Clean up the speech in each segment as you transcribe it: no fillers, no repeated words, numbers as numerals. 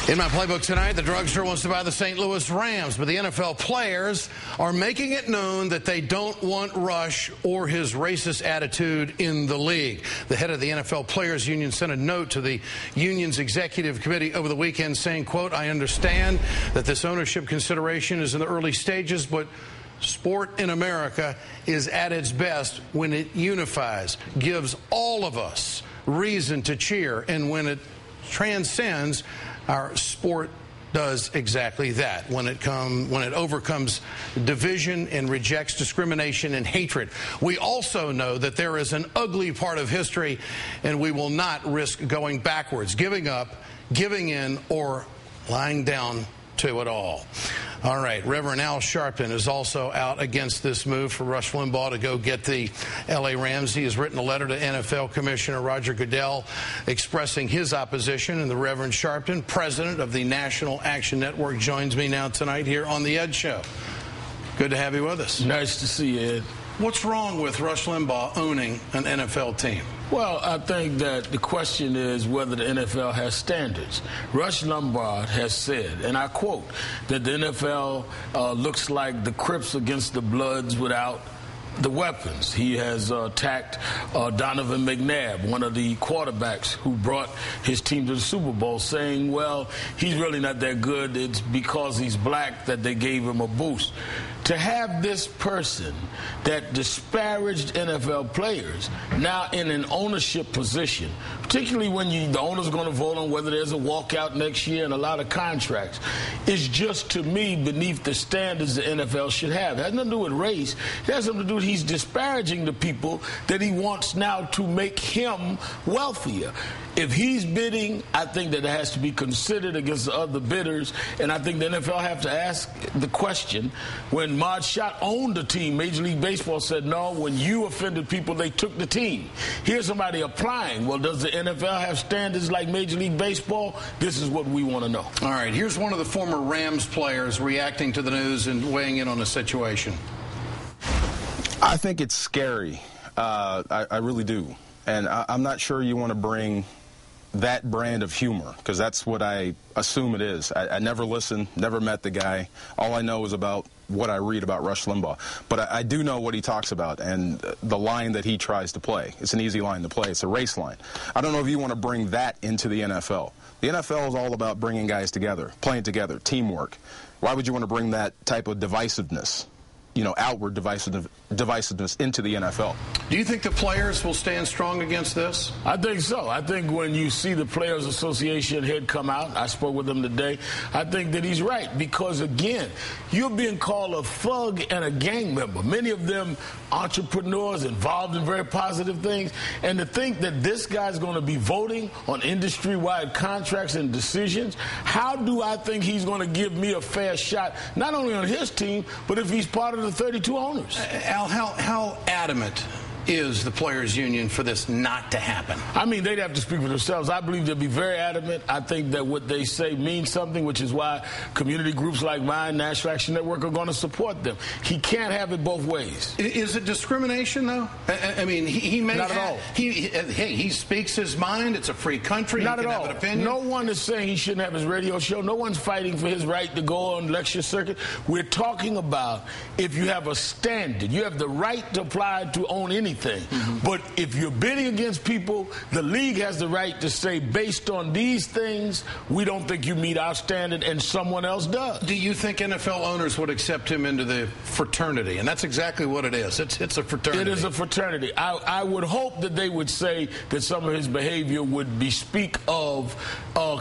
In my playbook tonight, the drugstore wants to buy the St. Louis Rams, but the NFL players are making it known that they don't want Rush or his racist attitude in the league. The head of the NFL Players Union sent a note to the union's executive committee over the weekend saying, quote, "I understand that this ownership consideration is in the early stages, but sport in America is at its best when it unifies, gives all of us reason to cheer, and when it transcends, our sport does exactly that, when it overcomes division and rejects discrimination and hatred. We also know that there is an ugly part of history, and we will not risk going backwards, giving up, giving in, or lying down to it all." All right, Reverend Al Sharpton is also out against this move for Rush Limbaugh to go get the L.A. Rams. He has written a letter to NFL Commissioner Roger Goodell expressing his opposition, and the Reverend Sharpton, president of the National Action Network, joins me now tonight here on The Ed Show. Good to have you with us. Nice to see you, Ed. What's wrong with Rush Limbaugh owning an NFL team? Well, I think that the question is whether the NFL has standards. Rush Limbaugh has said, and I quote, that the NFL looks like the Crips against the Bloods without the weapons. He has attacked Donovan McNabb, one of the quarterbacks who brought his team to the Super Bowl, saying, well, he's really not that good. It's because he's black that they gave him a boost. To have this person that disparaged NFL players now in an ownership position, particularly when the owner's going to vote on whether there's a walkout next year and a lot of contracts, is just, to me, beneath the standards the NFL should have. It has nothing to do with race. It has something to do with he's disparaging the people that he wants now to make him wealthier. If he's bidding, I think that it has to be considered against the other bidders, and I think the NFL have to ask the question. When Mod Schott owned the team, Major League Baseball said, no, when you offended people, they took the team. Here's somebody applying. Well, does the NFL have standards like Major League Baseball? This is what we want to know. All right, here's one of the former Rams players reacting to the news and weighing in on the situation. I think it's scary. I really do. And I'm not sure you want to bring that brand of humor, because that's what I assume it is. I never listened, never met the guy. All I know is about what I read about Rush Limbaugh. But I do know what he talks about and the line that he tries to play. It's an easy line to play. It's a race line. I don't know if you want to bring that into the NFL. The NFL is all about bringing guys together, playing together, teamwork. Why would you want to bring that type of divisiveness, outward divisiveness into the NFL? Do you think the players will stand strong against this? I think so. I think when you see the Players Association head come out, I spoke with him today, I think that he's right. Because, again, you're being called a thug and a gang member. Many of them entrepreneurs involved in very positive things. And to think that this guy's going to be voting on industry-wide contracts and decisions, how do I think he's going to give me a fair shot, not only on his team, but if he's part of the 32 owners? Al, how adamant is the Players Union for this not to happen? I mean, they'd have to speak for themselves. I believe they'll be very adamant. I think that what they say means something, which is why community groups like mine, National Action Network, are going to support them. He can't have it both ways. Is it discrimination, though? I mean, he may not at all. He speaks his mind. It's a free country. Not he can at all. Have an opinion. No one is saying he shouldn't have his radio show. No one's fighting for his right to go on lecture circuit. We're talking about if you have a standard, you have the right to apply to own anything. But if you're bidding against people, the league has the right to say, based on these things, we don't think you meet our standard, and someone else does. Do you think NFL owners would accept him into the fraternity? And that's exactly what it is. It's a fraternity. It is a fraternity. I would hope that they would say that some of his behavior would speak of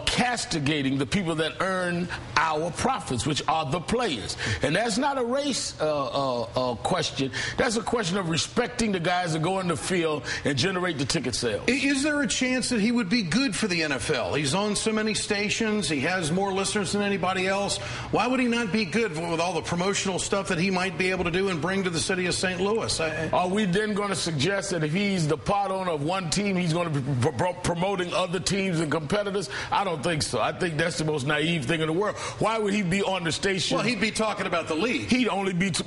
castigating the people that earn our profits, which are the players. And that's not a race question. That's a question of respecting the guys that go in the field and generate the ticket sales. Is there a chance that he would be good for the NFL? He's on so many stations. He has more listeners than anybody else. Why would he not be good with all the promotional stuff that he might be able to do and bring to the city of St. Louis? Are we then going to suggest that if he's the part owner of one team, he's going to be promoting other teams and competitors? I don't think so. I think that's the most naive thing in the world. Why would he be on the station? Well, he'd be talking about the league.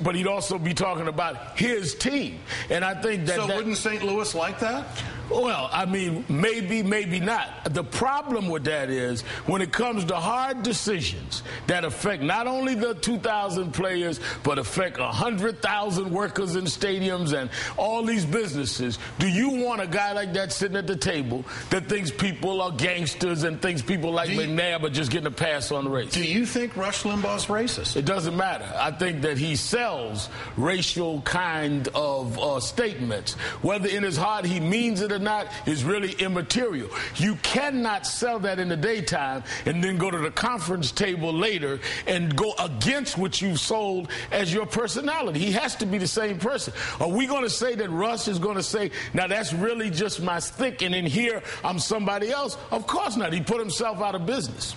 But he'd also be talking about his team. And I think that... So wouldn't St. Louis like that? Well, I mean, maybe, maybe not. The problem with that is when it comes to hard decisions that affect not only the 2,000 players, but affect 100,000 workers in stadiums and all these businesses, do you want a guy like that sitting at the table that thinks people are gangsters and thinks people like McNabb are just getting a pass on the race? Do you think Rush Limbaugh's racist? It doesn't matter. I think that he sells racial kind of statements. Whether in his heart he means it or not is really immaterial. You cannot sell that in the daytime and then go to the conference table later and go against what you've sold as your personality. He has to be the same person. Are we going to say that Russ is going to say, now that's really just my stick and in here I'm somebody else? Of course not. He put himself out of business.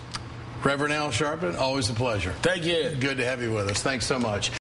Reverend Al Sharpton, always a pleasure. Thank you. Good to have you with us. Thanks so much.